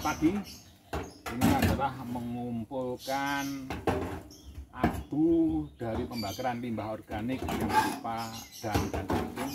pagi. Ini adalah mengumpulkan abu dari pembakaran limbah organik yang berupa daun dan daging.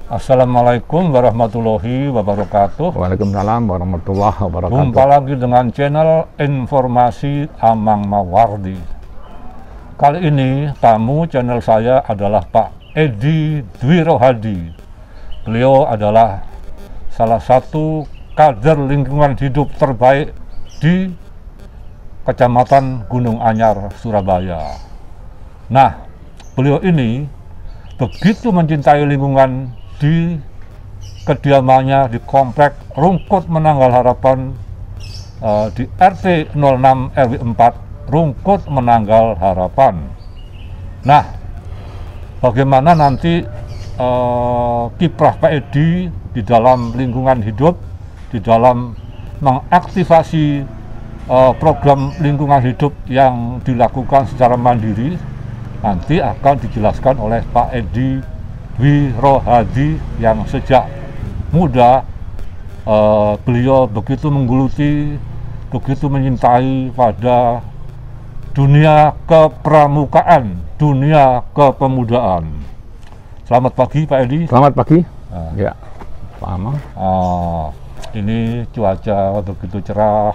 Assalamualaikum warahmatullahi wabarakatuh. Waalaikumsalam warahmatullahi wabarakatuh. Jumpa lagi dengan channel Informasi Amang Mawardi. Kali ini tamu channel saya adalah Pak Edi Dwi Rohadi. Beliau adalah salah satu kader lingkungan hidup terbaik di Kecamatan Gunung Anyar, Surabaya. Nah, beliau ini begitu mencintai lingkungan di kediamannya di komplek Rungkut Menanggal Harapan di RT 06 RW 4 Rungkut Menanggal Harapan. Nah, bagaimana nanti kiprah Pak Edi di dalam lingkungan hidup, di dalam mengaktifasi program lingkungan hidup yang dilakukan secara mandiri, nanti akan dijelaskan oleh Pak Edi Dwi Rohadi yang sejak muda beliau begitu menggeluti, begitu menyintai pada dunia kepramukaan, dunia kepemudaan. Selamat pagi Pak Edi. Selamat pagi. Ya, Pak Amang. Ini cuaca begitu cerah.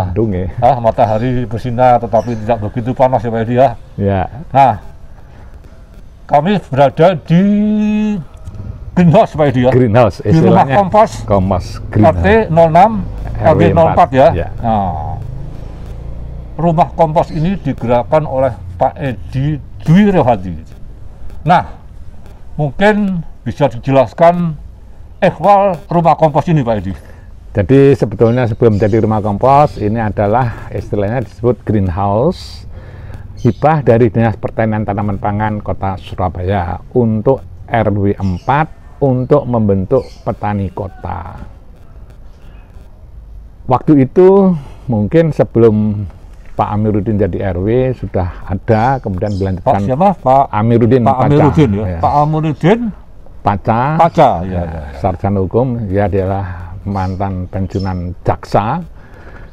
Mendung ya. Matahari bersinar tetapi tidak begitu panas ya Pak Edi ya. Ya. Nah, kami berada di greenhouse Pak Edi ya. Greenhouse, di rumah kompos RT 06 RW 04 ya. Ya. Nah, rumah kompos ini digerakkan oleh Pak Edi Dwi Rohadi. Nah, mungkin bisa dijelaskan ehwal rumah kompos ini Pak Edi. Jadi sebetulnya sebelum jadi rumah kompos ini adalah istilahnya disebut greenhouse, hibah dari Dinas Pertanian Tanaman Pangan Kota Surabaya untuk RW 4 untuk membentuk petani kota. Waktu itu mungkin sebelum Pak Amiruddin jadi RW sudah ada, kemudian dilanjutkan Pak siapa? Pak Amiruddin. Pak Amiruddin ya. Ya. Pak Amiruddin Paca ya. Sarjana hukum, dia adalah mantan pensiunan jaksa.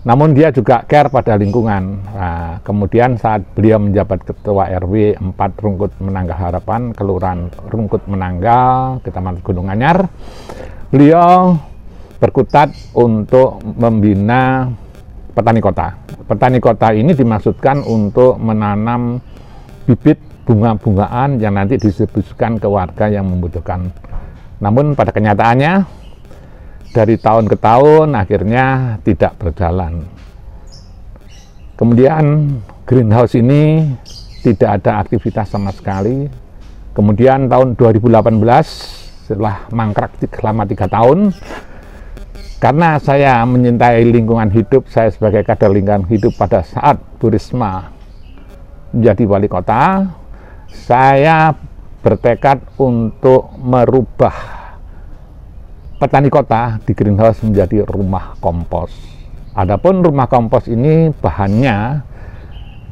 Namun dia juga care pada lingkungan. Nah, kemudian saat beliau menjabat Ketua RW 4 Rungkut Menanggal Harapan, Kelurahan Rungkut Menanggal, Kecamatan Gunung Anyar, beliau berkutat untuk membina petani kota. Petani kota ini dimaksudkan untuk menanam bibit bunga-bungaan yang nanti didistribusikan ke warga yang membutuhkan. Namun pada kenyataannya, dari tahun ke tahun akhirnya tidak berjalan. Kemudian greenhouse ini tidak ada aktivitas sama sekali. Kemudian tahun 2018 setelah mangkrak selama 3 tahun, karena saya menyintai lingkungan hidup, saya sebagai kader lingkungan hidup pada saat Bu Risma menjadi wali kota, saya bertekad untuk merubah petani kota di greenhouse menjadi rumah kompos. Adapun rumah kompos ini bahannya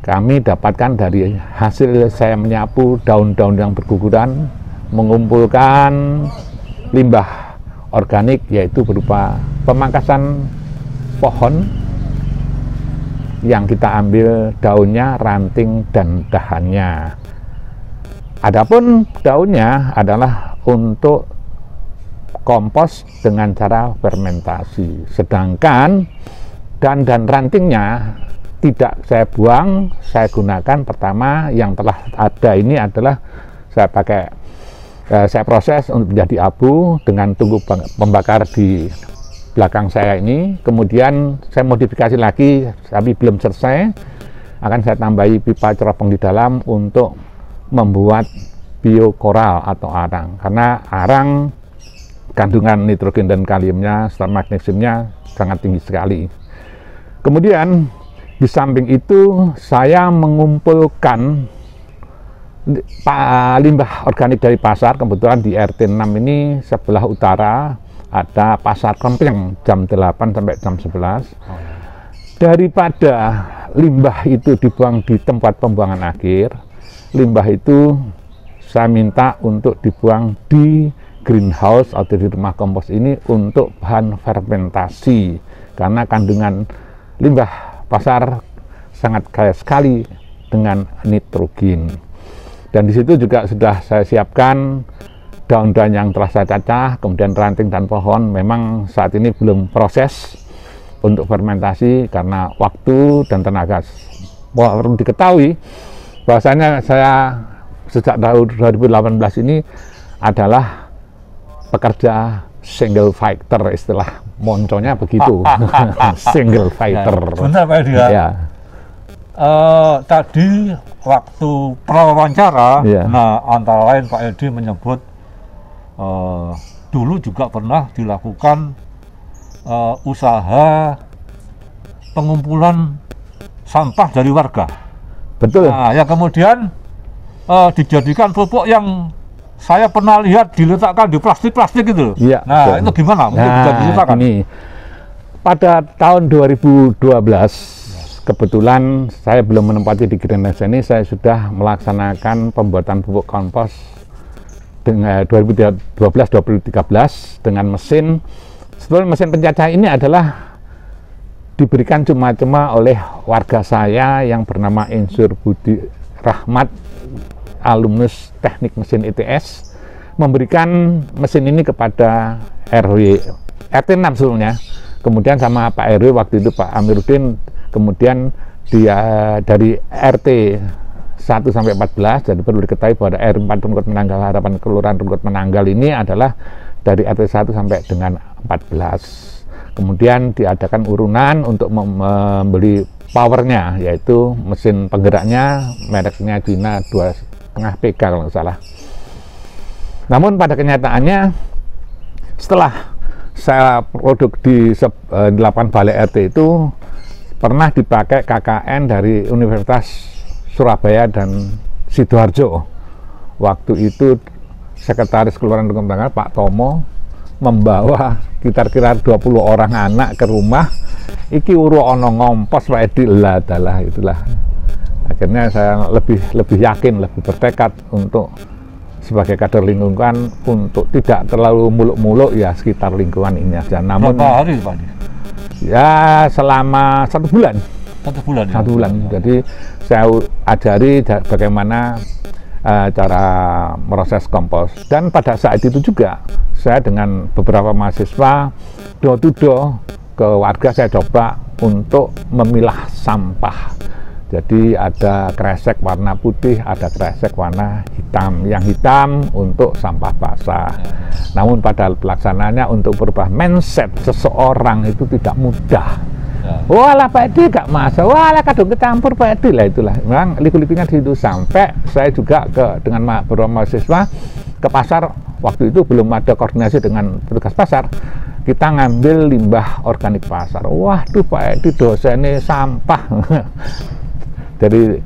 kami dapatkan dari hasil saya menyapu daun-daun yang berguguran, mengumpulkan limbah organik, yaitu berupa pemangkasan pohon yang kita ambil daunnya, ranting, dan dahannya. Adapun daunnya adalah untuk kompos dengan cara fermentasi, sedangkan dan rantingnya tidak saya buang, saya gunakan pertama yang telah ada ini adalah saya proses untuk menjadi abu dengan tungku pembakar di belakang saya ini. Kemudian saya modifikasi lagi, tapi belum selesai, akan saya tambahi pipa cerobong di dalam untuk membuat biokoral atau arang, karena arang kandungan nitrogen dan kaliumnya serta magnesiumnya sangat tinggi sekali. Kemudian di samping itu saya mengumpulkan limbah organik dari pasar. Kebetulan di RT 6 ini sebelah utara ada pasar Klempeng jam 8 sampai jam 11. Daripada limbah itu dibuang di tempat pembuangan akhir, limbah itu saya minta untuk dibuang di greenhouse atau di rumah kompos ini untuk bahan fermentasi, karena kandungan limbah pasar sangat kaya sekali dengan nitrogen. Dan di situ juga sudah saya siapkan daun-daun yang telah saya cacah, kemudian ranting dan pohon. Memang saat ini belum proses untuk fermentasi karena waktu dan tenaga. Perlu diketahui bahwasanya saya sejak tahun 2018 ini adalah pekerja single fighter, istilah monconya begitu. Single fighter. Sebentar Pak Edi ya. Tadi waktu prawawancara, nah antara lain Pak Edi menyebut dulu juga pernah dilakukan usaha pengumpulan sampah dari warga. Betul. Nah, yang kemudian dijadikan pupuk yang saya pernah lihat diletakkan di plastik-plastik itu. Iya. Nah, itu gimana? Mungkin bisa diceritakan. Ini pada tahun 2012, kebetulan saya belum menempati di greenhouse ini, saya sudah melaksanakan pembuatan pupuk kompos dengan 2012-2013 dengan mesin. Sebetulnya mesin pencacah ini adalah diberikan cuma-cuma oleh warga saya yang bernama Insur Budi Rahmat, alumnus teknik mesin ITS, memberikan mesin ini kepada RT 6 sebelumnya. Kemudian sama Pak RW waktu itu Pak Amiruddin, kemudian dia dari RT 1 sampai 14, jadi perlu diketahui bahwa R4 Rungkut Menanggal Harapan Kelurahan Rungkut Menanggal ini adalah dari RT 1 sampai dengan 14. Kemudian diadakan urunan untuk membeli powernya, yaitu mesin penggeraknya mereknya Dina 2,5 PK kalau nggak salah. Namun pada kenyataannya setelah saya produk di 8 balai RT itu pernah dipakai KKN dari Universitas Surabaya dan Sidoarjo. Waktu itu Sekretaris Kelurahan Rungkut Menanggal Pak Tomo membawa kira-kira 20 orang anak ke rumah. Iki uru ono ngompos Pak Edi, lah adalah itulah. Akhirnya saya lebih yakin, lebih bertekad untuk sebagai kader lingkungan untuk tidak terlalu muluk-muluk ya sekitar lingkungan ini aja. Namun berapa hari Pak? Ya selama 1 bulan. 1 bulan. 1 bulan. Jadi saya ajari bagaimana cara proses kompos. Dan pada saat itu juga saya dengan beberapa mahasiswa door to door ke warga saya coba untuk memilah sampah. Jadi ada kresek warna putih, ada kresek warna hitam. Yang hitam untuk sampah basah. Namun pada pelaksanaannya untuk berubah mindset seseorang itu tidak mudah. Walah Pak Edi gak masa, walah kadung kecampur Pak Edi lah, itulah. Memang liku-likunya di situ. Sampai saya juga dengan beberapa mahasiswa ke pasar. Waktu itu belum ada koordinasi dengan petugas pasar. Kita ngambil limbah organik pasar. Waduh Pak Edi dosennya sampah. Jadi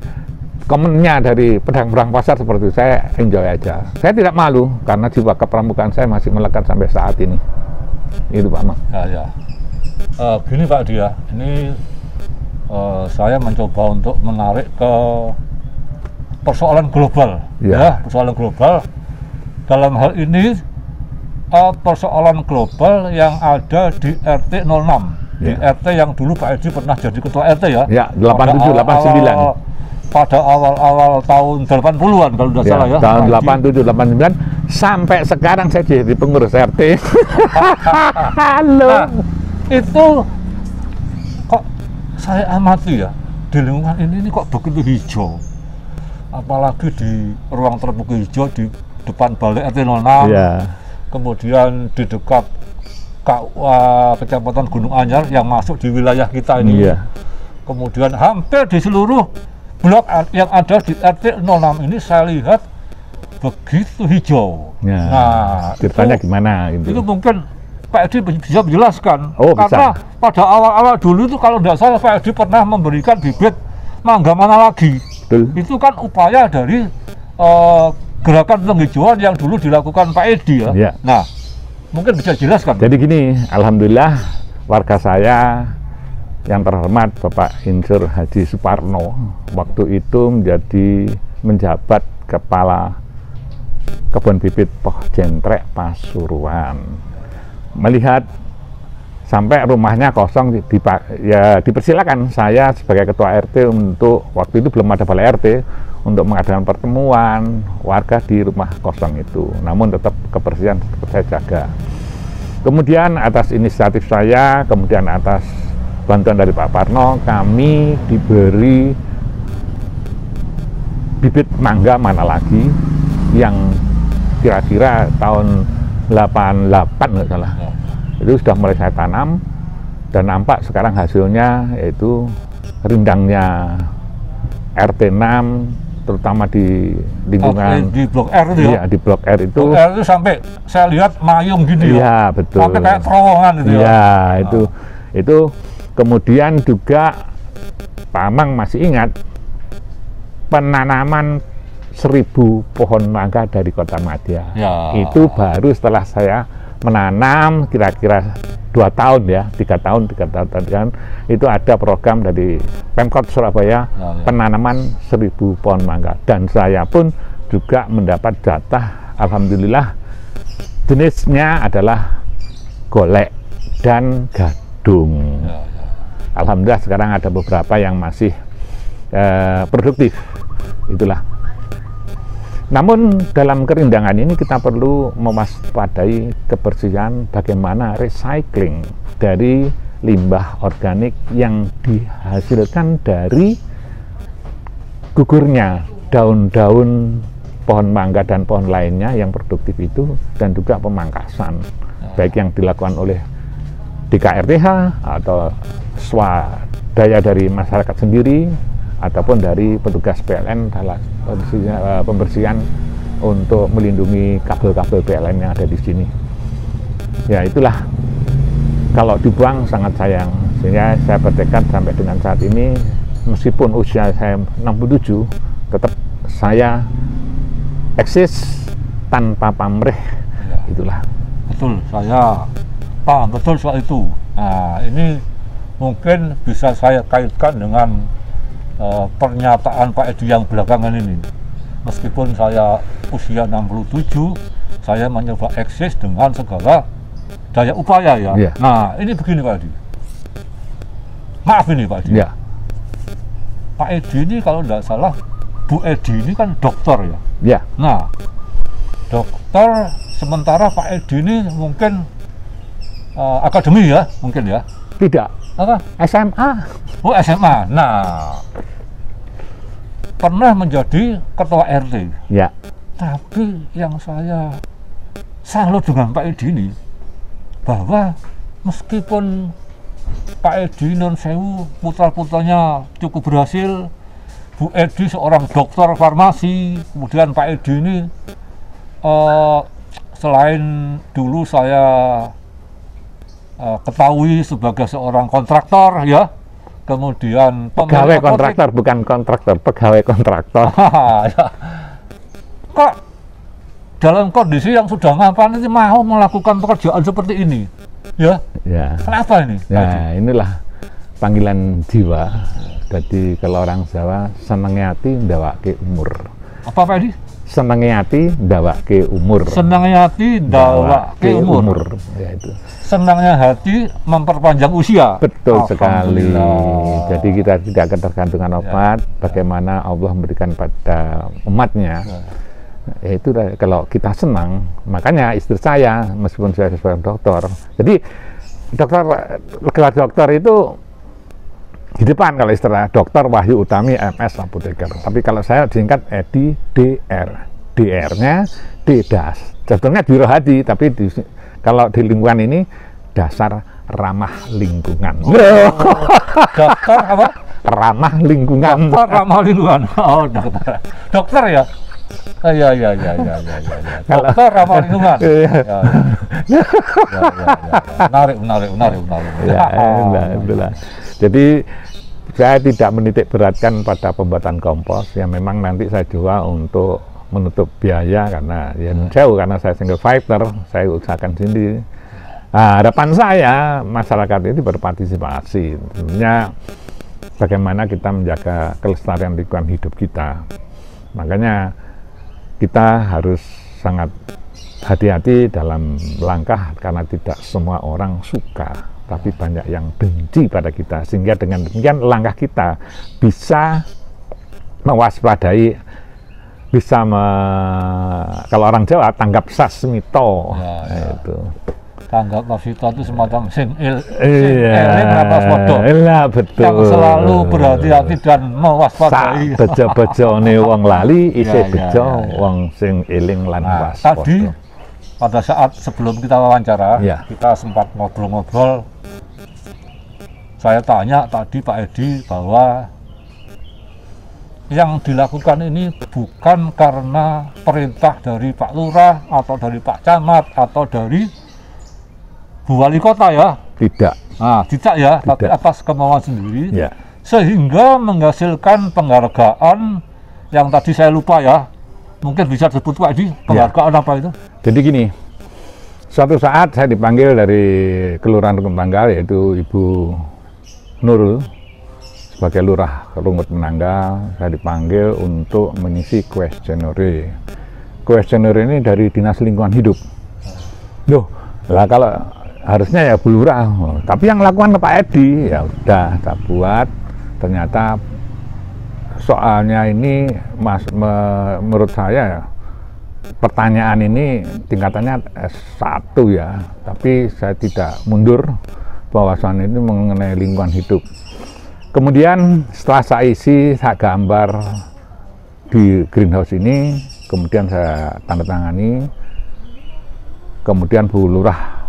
komennya dari pedang-pedang pasar seperti itu, saya enjoy aja. Saya tidak malu karena jiwa kepramukaan saya masih melekat sampai saat ini. Itu Pak Mang. Ya. Gini Pak Dia, ini saya mencoba untuk menarik ke persoalan global, ya, persoalan global. Dalam hal ini persoalan global yang ada di RT 06, di RT yang dulu Pak Edi pernah jadi ketua RT ya. Ya, 87, 89. Pada awal-awal tahun 80-an kalau tidak salah ya. Tahun 87, 89 sampai sekarang saya jadi pengurus RT. Halo. Nah, itu kok saya amati ya, di lingkungan ini kok begitu hijau. Apalagi di ruang terbuka hijau di depan balik RT 06. Ya. Kemudian di dekat Kecamatan Gunung Anyar yang masuk di wilayah kita ini. Iya. Kemudian hampir di seluruh blok yang ada di RT 06 ini saya lihat begitu hijau. Ya. Nah, ceritanya gimana gitu. Itu mungkin Pak Edi bisa menjelaskan. Oh, karena bisa. pada awal-awal dulu itu kalau tidak salah Pak Edi pernah memberikan bibit mangga mana lagi. Betul. Itu kan upaya dari gerakan penghijauan yang dulu dilakukan Pak Edi ya. Ya. Nah, mungkin bisa jelaskan. Jadi gini, alhamdulillah warga saya yang terhormat Bapak Insur Haji Suparno waktu itu menjabat kepala kebun bibit Poh Jentrek Pasuruan. Melihat sampai rumahnya kosong, ya dipersilakan saya sebagai ketua RT untuk, waktu itu belum ada balai RT, untuk mengadakan pertemuan warga di rumah kosong itu. Namun tetap kebersihan saya jaga. Kemudian atas inisiatif saya, kemudian atas bantuan dari Pak Parno, kami diberi bibit mangga mana lagi yang kira-kira tahun 88 nggak salah. Itu sudah mulai saya tanam dan nampak sekarang hasilnya yaitu rindangnya RT 6, terutama di lingkungan di blok R itu ya? Iya, di blok R itu. Blok R itu sampai saya lihat mayung gini ya? Iya, betul. Sampai kayak terowongan itu ya? Iya, itu kemudian juga Pak Amang masih ingat penanaman 1000 pohon mangga dari Kota Madya. Ya. Itu baru setelah saya menanam kira-kira 2 tahun ya, 3 tahun kan, itu ada program dari Pemkot Surabaya penanaman 1000 pohon mangga, dan saya pun juga mendapat jatah, alhamdulillah, jenisnya adalah golek dan gadung. Alhamdulillah sekarang ada beberapa yang masih produktif, itulah. Namun dalam kerindangan ini kita perlu mewaspadai kebersihan, bagaimana recycling dari limbah organik yang dihasilkan dari gugurnya daun-daun pohon mangga dan pohon lainnya yang produktif itu, dan juga pemangkasan, baik yang dilakukan oleh DKRTH atau swadaya dari masyarakat sendiri, ataupun dari petugas PLN dalam pembersihan untuk melindungi kabel-kabel PLN yang ada di sini. Ya itulah, kalau dibuang sangat sayang, sehingga saya bertekad sampai dengan saat ini, meskipun usia saya 67, tetap saya eksis tanpa pamrih. Ya. Itulah. Betul, saya paham betul soal itu. Nah, ini mungkin bisa saya kaitkan dengan pernyataan Pak Edi yang belakangan ini. Meskipun saya usia 67, saya mencoba eksis dengan segala daya upaya ya. Yeah. Nah, ini begini Pak Edi. Maaf ini Pak Edi. Ya. Pak Edi ini kalau tidak salah, Bu Edi ini kan dokter ya. Ya. Nah, dokter, sementara Pak Edi ini mungkin akademi ya, mungkin ya. Tidak. Apa? SMA. Oh, SMA. Nah, pernah menjadi ketua RT. Ya. Tapi yang saya salut dengan Pak Edi ini, bahwa meskipun Pak Edi non sewu putra-putranya cukup berhasil, Bu Edi seorang dokter farmasi, kemudian Pak Edi ini selain dulu saya ketahui sebagai seorang kontraktor ya, kemudian Pegawai kontraktor, bukan kontraktor, pegawai kontraktor. Ya. Kok dalam kondisi yang sudah mapan itu mau melakukan pekerjaan seperti ini? Ya. Ya. Kenapa ini? Ya, inilah panggilan jiwa. Jadi kalau orang Jawa senenge ati ndawake umur. Apa Pak Edi? Senenge ati ndawake umur. Senangnya hati ndawake umur. Ya itu. Senangnya hati memperpanjang usia. Betul sekali. Alhamdulillah. Jadi kita tidak ketergantungan obat, bagaimana Allah memberikan pada umatnya. Ya, itu kalau kita senang, makanya istri saya, meskipun saya seorang dokter, jadi dokter itu di depan kalau istilah Dokter Wahyu Utami MS Apoteker. Tapi kalau saya disingkat Edi DR. DR-nya D-das. Sebetulnya Biro Hadi, tapi kalau di lingkungan ini dasar ramah lingkungan. Dokter apa? Ramah lingkungan. Dokter ramah lingkungan. Oh, dokter. Dokter ya? Iya. Dokter ramah lingkungan. Ya. Menarik. Ya, itulah. Jadi saya tidak menitik beratkan pada pembuatan kompos yang memang nanti saya jual untuk menutup biaya karena ya jauh, karena saya single fighter, saya usahakan sendiri. Nah, harapan saya masyarakat ini berpartisipasi, tentunya bagaimana kita menjaga kelestarian lingkungan hidup kita. Makanya kita harus sangat hati-hati dalam langkah, karena tidak semua orang suka, tapi banyak yang benci pada kita, sehingga dengan demikian langkah kita bisa mewaspadai, bisa kalau orang Jawa tanggap sasmito. Ya. Itu Tanggap Masito itu semacam sing eling atas wadah. Iya, betul. Yang selalu berhati-hati dan mewaspadai. Bejo-bejone wong lali isih bejo wong sing eling lan waspada. Tadi pada saat sebelum kita wawancara, Ya. kita sempat ngobrol-ngobrol. Saya tanya tadi Pak Edi bahwa yang dilakukan ini bukan karena perintah dari Pak Lurah atau dari Pak Camat atau dari Bu Wali Kota ya? Tidak. Nah, tidak ya, tapi Tidak. atas kemauan sendiri. Ya. Sehingga menghasilkan penghargaan yang tadi saya lupa ya. Mungkin bisa disebut Pak Edi, penghargaan apa itu? Jadi gini, suatu saat saya dipanggil dari Kelurahan Rungkut Menanggal, yaitu Ibu Nurul, sebagai Lurah Rungkut Menanggal. Saya dipanggil untuk mengisi kuesioner. Kuesioner ini dari Dinas Lingkungan Hidup. Loh, lah kalau harusnya ya Bu Lurah, tapi yang lakukan ke Pak Edi, ya udah saya buat. Ternyata soalnya ini menurut saya pertanyaan ini tingkatannya S1 ya, tapi saya tidak mundur bahwasannya ini mengenai lingkungan hidup. Kemudian setelah saya isi, saya gambar di greenhouse ini, kemudian saya tanda tangani, kemudian Bu Lurah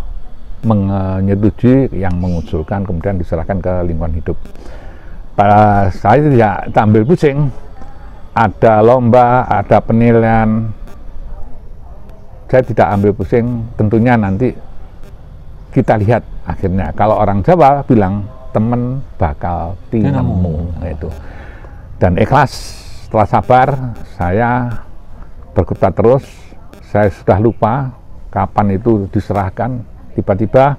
menyetujui, yang mengusulkan, kemudian diserahkan ke lingkungan hidup. Saya tidak ambil pusing, ada lomba, ada penilaian, saya tidak ambil pusing. Tentunya nanti kita lihat akhirnya. Kalau orang Jawa bilang temen bakal tinemu, itu. Dan ikhlas, setelah sabar, saya berkutat terus. Saya sudah lupa kapan itu diserahkan. Tiba-tiba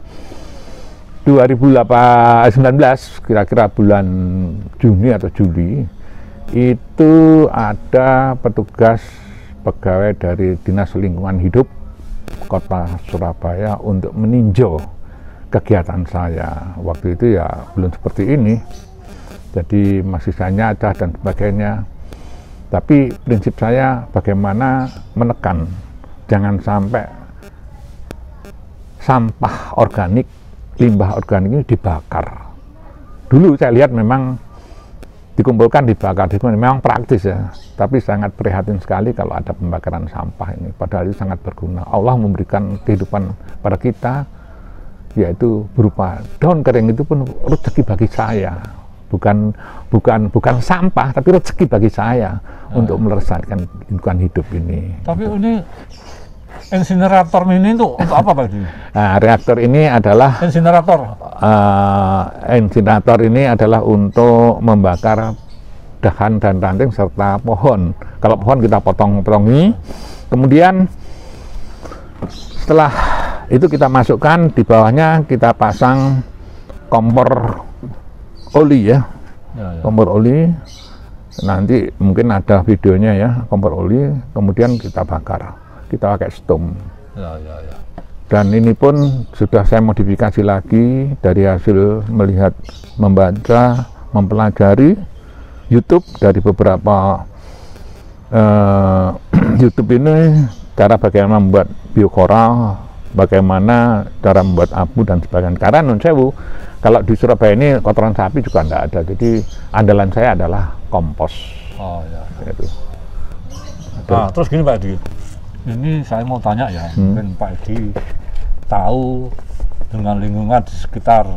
2019, kira-kira bulan Juni atau Juli, itu ada petugas pegawai dari Dinas Lingkungan Hidup Kota Surabaya untuk meninjau kegiatan saya. Waktu itu ya belum seperti ini, jadi masih saya nyadah dan sebagainya. Tapi prinsip saya bagaimana menekan, jangan sampai sampah organik, limbah organik ini dibakar. Dulu saya lihat memang dikumpulkan, dibakar, memang praktis ya. Tapi sangat prihatin sekali kalau ada pembakaran sampah ini. Padahal itu sangat berguna. Allah memberikan kehidupan pada kita, yaitu berupa daun kering, itu pun rezeki bagi saya. Bukan sampah, tapi rezeki bagi saya untuk melestarikan lingkungan hidup ini. Tapi ini insinerator ini itu untuk apa Pak Edi? Nah, reaktor ini adalah insinerator ini adalah untuk membakar dahan dan ranting serta pohon. Kalau pohon kita potong-potongi, kemudian setelah itu kita masukkan, di bawahnya kita pasang kompor oli ya, Ya. kompor oli. Nanti mungkin ada videonya ya, kompor oli, kemudian kita bakar, kita pakai stom. Ya. Dan ini pun sudah saya modifikasi lagi dari hasil melihat, membaca, mempelajari YouTube dari beberapa YouTube ini, cara bagaimana membuat biokoral, bagaimana cara membuat abu dan sebagainya. Karena nun sewu, kalau di Surabaya ini kotoran sapi juga tidak ada, jadi andalan saya adalah kompos. Oh ya. Gitu. Nah, terus gini Pak Edi, ini saya mau tanya ya, mungkin Pak Edi tahu dengan lingkungan di sekitar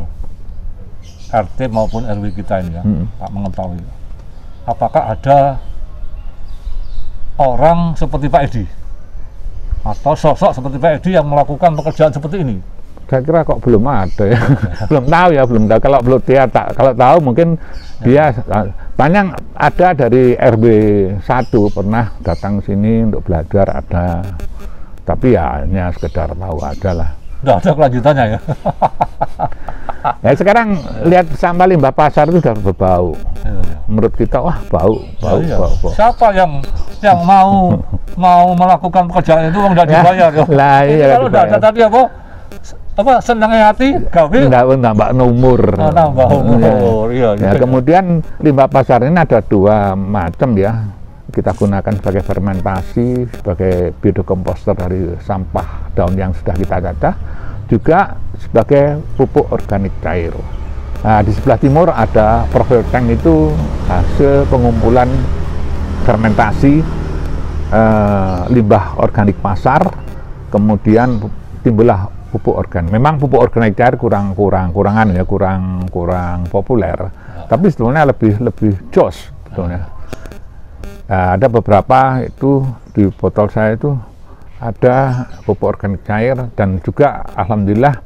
RT maupun RW kita ini ya, Pak mengetahui. Apakah ada orang seperti Pak Edi atau sosok seperti Pak Edi yang melakukan pekerjaan seperti ini? Saya kira kok belum ada ya, belum tahu ya, belum tahu. Kalau belum dia kalau tahu mungkin dia banyak ada dari RW 1 pernah datang sini untuk belajar ada, tapi ya hanya sekedar tahu aja lah. Udah ada kelanjutannya ya. Ya sekarang lihat sampah limbah pasar itu sudah berbau. Ya. Menurut kita wah bau. Iya. Siapa yang mau melakukan pekerjaan itu nggak dibayar ya? Lah iya. Kalau udah ada tadi apa senangnya hati gawe nambah umur. Oh, nambah umur. Iya. Ya, kemudian limbah pasar ini ada dua macam ya. Kita gunakan sebagai fermentasi, sebagai biokomposter dari sampah daun yang sudah kita cacah, juga sebagai pupuk organik cair. Nah, di sebelah timur ada profil tank, itu hasil pengumpulan fermentasi limbah organik pasar, kemudian timbullah pupuk organik. Memang pupuk organik cair kurang populer, tapi sebetulnya lebih jos sebetulnya. Nah, ada beberapa itu di botol saya itu ada pupuk organik cair, dan juga alhamdulillah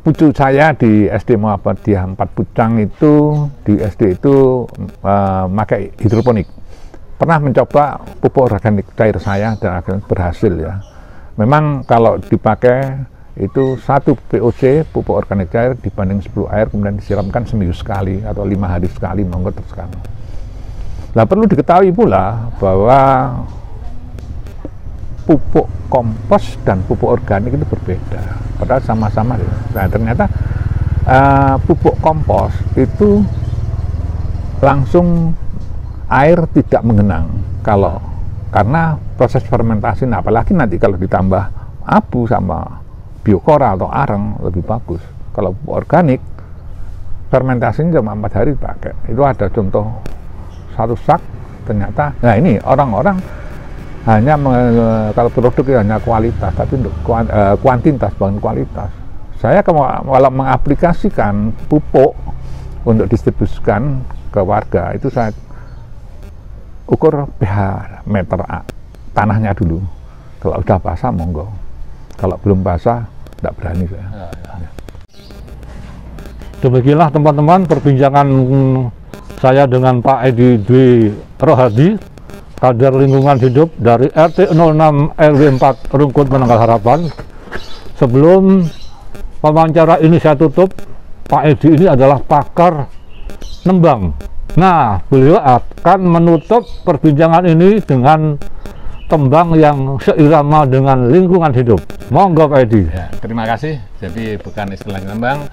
pucu saya di SD Muhammadiyah 4 Pucang itu, di SD itu pakai hidroponik. Pernah mencoba pupuk organik cair saya dan akhirnya berhasil ya. Memang kalau dipakai itu 1 POC pupuk organik cair dibanding 10 air, kemudian disiramkan seminggu sekali atau 5 hari sekali, monggo teruskan. Nah, perlu diketahui pula bahwa pupuk kompos dan pupuk organik itu berbeda, padahal sama-sama. Nah, ternyata pupuk kompos itu langsung air tidak mengenang karena proses fermentasi. Nah, apalagi nanti kalau ditambah abu sama biokoral atau areng lebih bagus. Kalau pupuk organik fermentasinya cuma 4 hari dipakai. Itu ada contoh 1 sak ternyata. Nah, ini orang-orang hanya kalau produk hanya kualitas, tapi untuk kuantitas bukan kualitas. Saya kalau mengaplikasikan pupuk untuk distribusikan ke warga, itu saya ukur pH meter tanahnya dulu. Kalau udah basah monggo, kalau belum basah tidak berani saya. Ya. Demikianlah teman-teman perbincangan saya dengan Pak Edi Dwi Rohadi, Kader Lingkungan Hidup dari RT 06 RW 4 Rungkut Menanggal Harapan. Sebelum wawancara ini saya tutup, Pak Edi ini adalah pakar nembang. Nah, beliau akan menutup perbincangan ini dengan tembang yang seirama dengan lingkungan hidup. Monggo Pak Edi. Ya, terima kasih. Jadi bukan istilah nembang,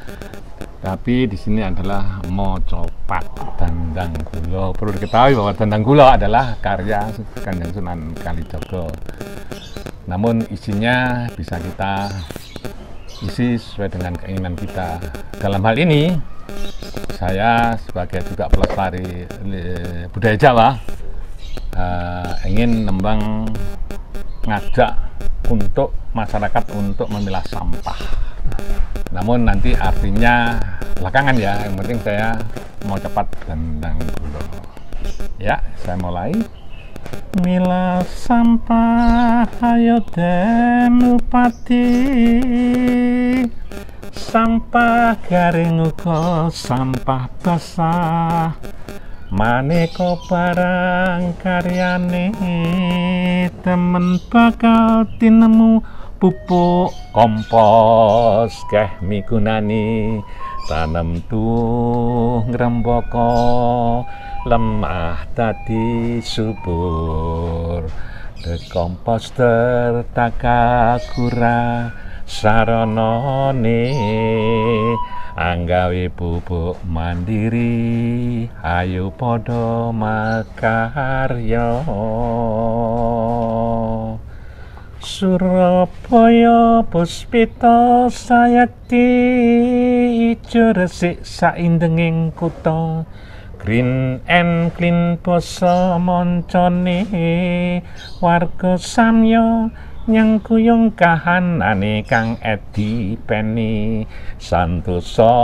tapi di sini adalah mocopat Dandang Gulo. Perlu diketahui bahwa Dandang Gulo adalah karya Kanjeng Sunan Kalijaga. Namun isinya bisa kita isi sesuai dengan keinginan kita. Dalam hal ini, saya sebagai juga pelestari budaya Jawa ingin nembang ngajak untuk masyarakat untuk memilah sampah. Namun nanti artinya belakangan ya, yang penting saya mau cepat Dandang Gulo. Ya, saya mulai. Milah sampah ayo den upati, sampah garing uga sampah basah, maneka barang karyane temen bakal tinemu pupuk kompos keh migunani. tanem tuh ngrembaka lemah tadi subur dekomposter takakura saranane anggawe pupuk mandiri ayo padha makarya. Surabaya puspita sayakti ijo resik saindenging kutha green and clean basa moncone warga samya nyangkuyung kahanane kang edi peni santosa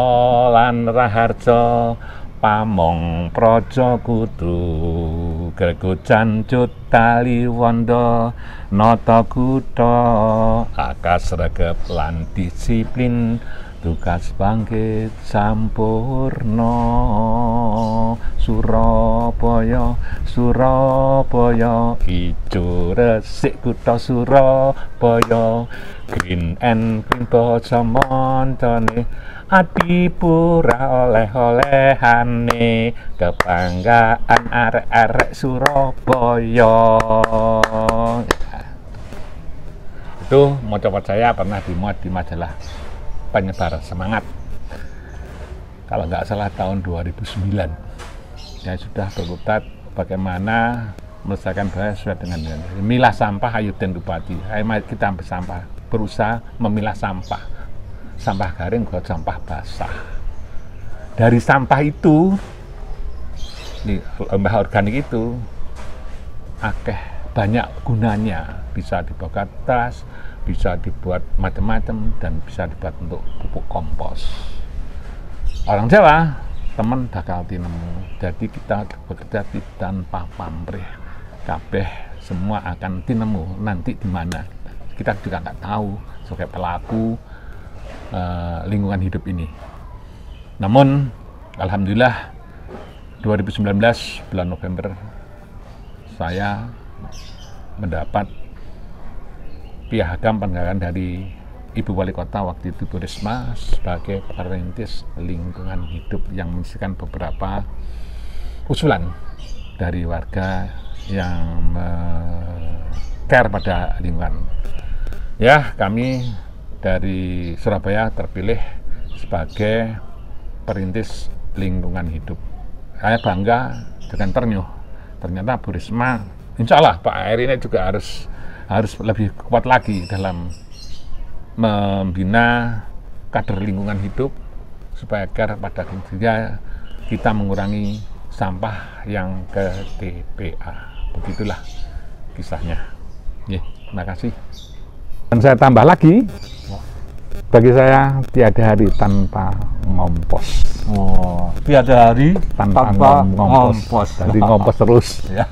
lan raharja pamong praja kudu gregojan cut tali wanda nata kutha akas regep lan disiplin tugas bangkit sampurna. Surabaya Surabaya ijo resik kutha Surabaya green and clean basa moncone adipura oleh-olehane kebanggaan arek-arek Surabaya. Itu mocopot saya pernah dimuat di majalah Penyebar Semangat kalau nggak salah tahun 2009. Ya sudah berkutat bagaimana melestarikan budaya sesuai dengan milah sampah ayo den Bupati. Ayo kita ambil sampah, berusaha memilah sampah garing ke sampah basah. Dari sampah itu, limbah organik itu, banyak gunanya. Bisa dibuat tas, bisa dibuat macam-macam, dan bisa dibuat untuk pupuk kompos. Orang Jawa, teman bakal tinemu. Jadi kita bekerja tanpa pamrih. Kabeh semua akan tinemu nanti di mana. Kita juga nggak tahu sebagai pelaku lingkungan hidup ini. Namun alhamdulillah 2019 bulan November saya mendapat piagam penghargaan dari Ibu Wali Kota waktu itu Bu Risma sebagai perintis lingkungan hidup yang mengisikan beberapa usulan dari warga yang care pada lingkungan. Ya, kami dari Surabaya terpilih sebagai perintis lingkungan hidup. Saya bangga dengan ternyuh. Ternyata Bu Risma, insya Allah Pak Air ini juga harus lebih kuat lagi dalam membina kader lingkungan hidup supaya care pada kita mengurangi sampah yang ke TPA. Begitulah kisahnya. Terima kasih. Dan saya tambah lagi, bagi saya tiada hari tanpa ngompos. Tiada hari tanpa ngompos. Jadi ngompos terus. Ya.